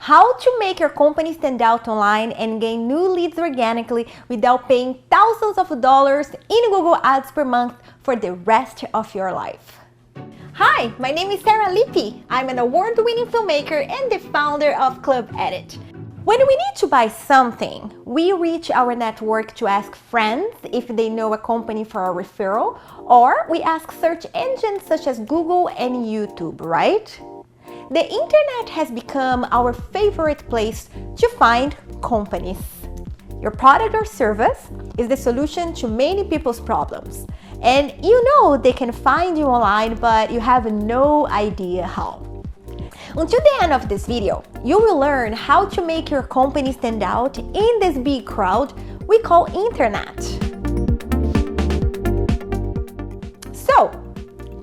How to make your company stand out online and gain new leads organically without paying thousands of dollars in Google Ads per month for the rest of your life. Hi, my name is Sarah Lippi. I'm an award-winning filmmaker and the founder of Club Edit. When we need to buy something, we reach our network to ask friends if they know a company for a referral, or we ask search engines such as Google and YouTube, right? The internet has become our favorite place to find companies. Your product or service is the solution to many people's problems. And you know they can find you online, but you have no idea how. Until the end of this video, you will learn how to make your company stand out in this big crowd we call internet. So,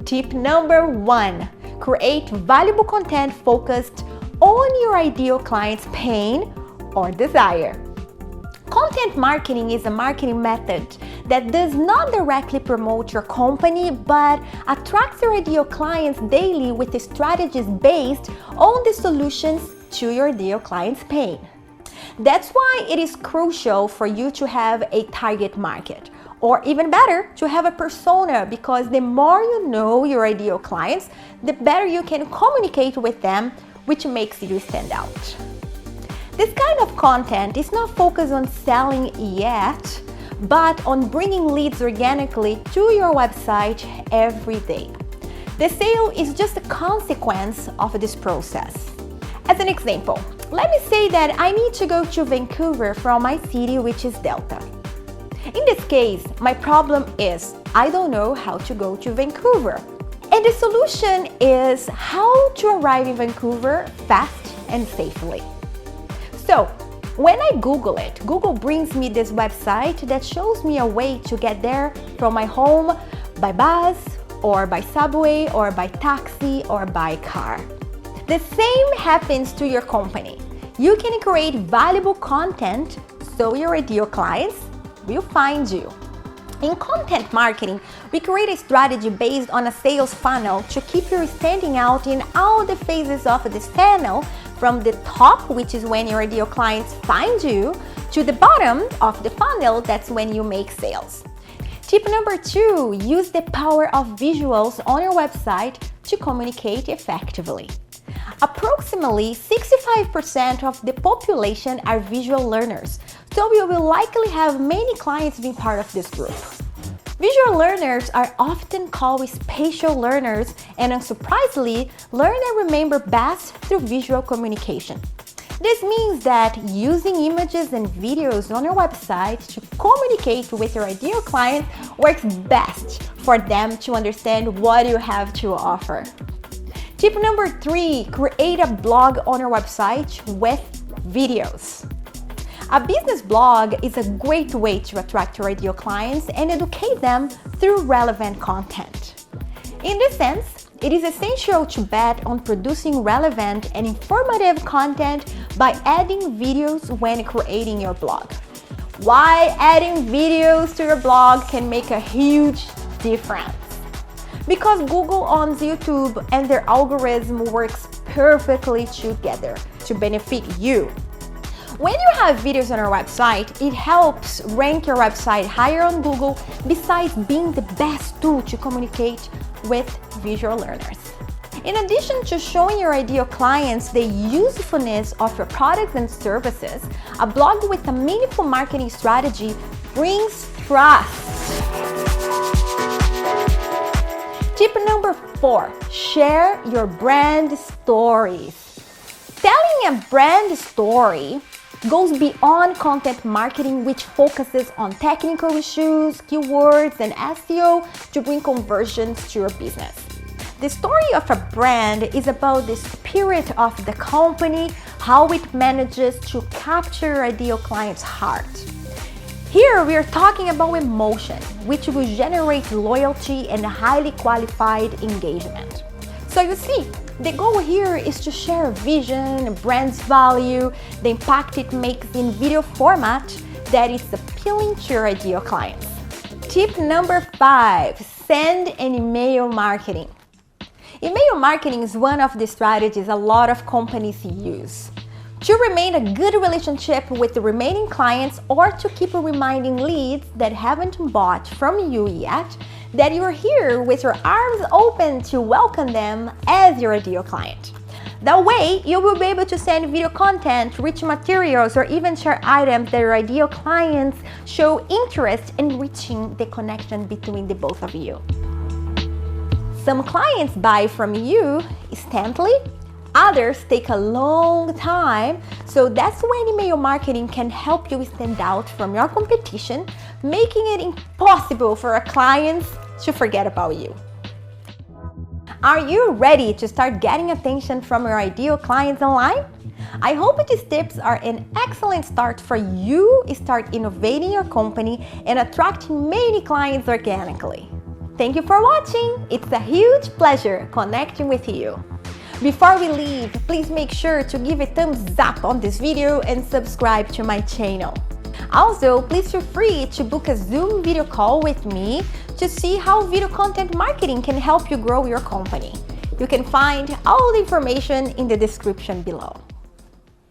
tip number 1. Create valuable content focused on your ideal client's pain or desire. Content marketing is a marketing method that does not directly promote your company but attracts your ideal clients daily with strategies based on the solutions to your ideal client's pain. That's why it is crucial for you to have a target market, or even better, to have a persona, because the more you know your ideal clients, the better you can communicate with them, which makes you stand out. This kind of content is not focused on selling yet, but on bringing leads organically to your website every day. The sale is just a consequence of this process. As an example, let me say that I need to go to Vancouver from my city, which is Delta. In this case, my problem is I don't know how to go to Vancouver. And the solution is how to arrive in Vancouver fast and safely. So, when I Google it, Google brings me this website that shows me a way to get there from my home by bus, or by subway, or by taxi, or by car. The same happens to your company. You can create valuable content so your ideal clients will find you. In content marketing, we create a strategy based on a sales funnel to keep you standing out in all the phases of this funnel, from the top, which is when your ideal clients find you, to the bottom of the funnel, that's when you make sales. Tip number 2, use the power of visuals on your website to communicate effectively. Approximately 65% of the population are visual learners, so you will likely have many clients being part of this group. Visual learners are often called spatial learners and, unsurprisingly, learn and remember best through visual communication. This means that using images and videos on your website to communicate with your ideal client works best for them to understand what you have to offer. Tip number 3, create a blog on your website with videos. A business blog is a great way to attract your ideal clients and educate them through relevant content. In this sense, it is essential to bet on producing relevant and informative content by adding videos when creating your blog. Why adding videos to your blog can make a huge difference? Because Google owns YouTube and their algorithm works perfectly together to benefit you. When you have videos on your website, it helps rank your website higher on Google, besides being the best tool to communicate with visual learners. In addition to showing your ideal clients the usefulness of your products and services, a blog with a meaningful marketing strategy brings trust. Tip number 4, share your brand stories. Telling a brand story goes beyond content marketing, which focuses on technical issues, keywords, and SEO to bring conversions to your business. The story of a brand is about the spirit of the company, how it manages to capture your ideal client's heart. Here we are talking about emotion, which will generate loyalty and highly qualified engagement. So you see, the goal here is to share a vision, a brand's value, the impact it makes in video format that is appealing to your ideal clients. Tip number 5, send an email marketing. Email marketing is one of the strategies a lot of companies use. To remain a good relationship with the remaining clients, or to keep reminding leads that haven't bought from you yet that you're here with your arms open to welcome them as your ideal client. That way, you will be able to send video content, rich materials, or even share items that your ideal clients show interest in, reaching the connection between the both of you. Some clients buy from you instantly, others take a long time, so that's when email marketing can help you stand out from your competition, making it impossible for our clients to forget about you. Are you ready to start getting attention from your ideal clients online? I hope these tips are an excellent start for you to start innovating your company and attracting many clients organically. Thank you for watching. It's a huge pleasure connecting with you. Before we leave, please make sure to give a thumbs up on this video and subscribe to my channel. Also, please feel free to book a Zoom video call with me to see how video content marketing can help you grow your company. You can find all the information in the description below.